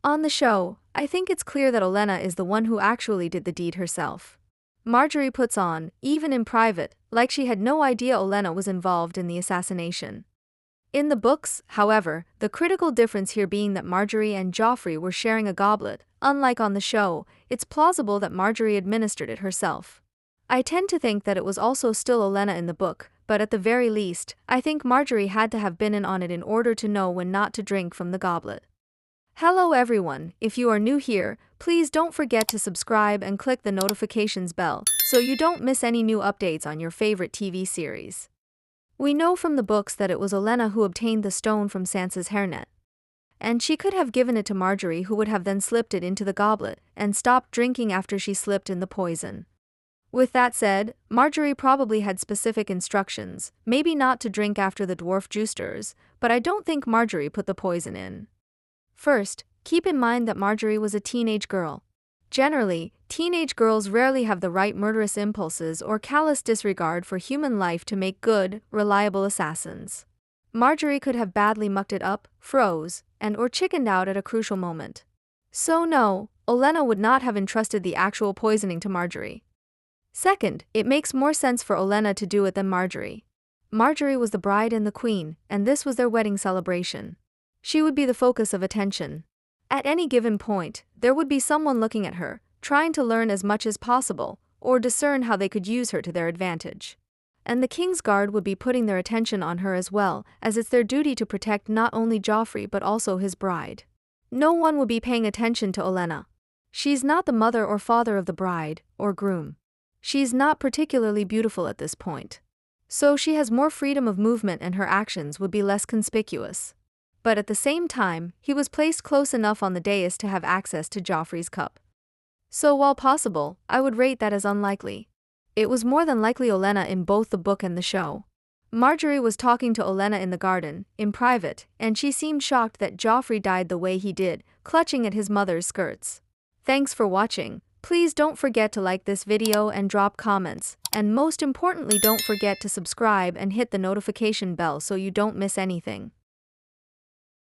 On the show, I think it's clear that Olenna is the one who actually did the deed herself. Margaery puts on, even in private, like she had no idea Olenna was involved in the assassination. In the books, however, the critical difference here being that Margaery and Joffrey were sharing a goblet. Unlike on the show, it's plausible that Margaery administered it herself. I tend to think that it was also still Olenna in the book, but at the very least, I think Margaery had to have been in on it in order to know when not to drink from the goblet. Hello everyone, if you are new here, please don't forget to subscribe and click the notifications bell so you don't miss any new updates on your favorite TV series. We know from the books that it was Olenna who obtained the stone from Sansa's hairnet. And she could have given it to Margaery, who would have then slipped it into the goblet and stopped drinking after she slipped in the poison. With that said, Margaery probably had specific instructions, maybe not to drink after the dwarf jousters, but I don't think Margaery put the poison in. First, keep in mind that Margaery was a teenage girl. Generally, teenage girls rarely have the right murderous impulses or callous disregard for human life to make good, reliable assassins. Margaery could have badly mucked it up, froze, or chickened out at a crucial moment. So no, Olenna would not have entrusted the actual poisoning to Margaery. Second, it makes more sense for Olenna to do it than Margaery. Margaery was the bride and the queen, and this was their wedding celebration. She would be the focus of attention. At any given point, there would be someone looking at her, trying to learn as much as possible, or discern how they could use her to their advantage. And the King's Guard would be putting their attention on her as well, as it's their duty to protect not only Joffrey but also his bride. No one would be paying attention to Olenna. She's not the mother or father of the bride, or groom. She's not particularly beautiful at this point. So she has more freedom of movement and her actions would be less conspicuous. But at the same time, he was placed close enough on the dais to have access to Joffrey's cup. So while possible, I would rate that as unlikely. It was more than likely Olenna in both the book and the show. Margaery was talking to Olenna in the garden, in private, and she seemed shocked that Joffrey died the way he did, clutching at his mother's skirts. Thanks for watching. Please don't forget to like this video and drop comments, and most importantly don't forget to subscribe and hit the notification bell so you don't miss anything.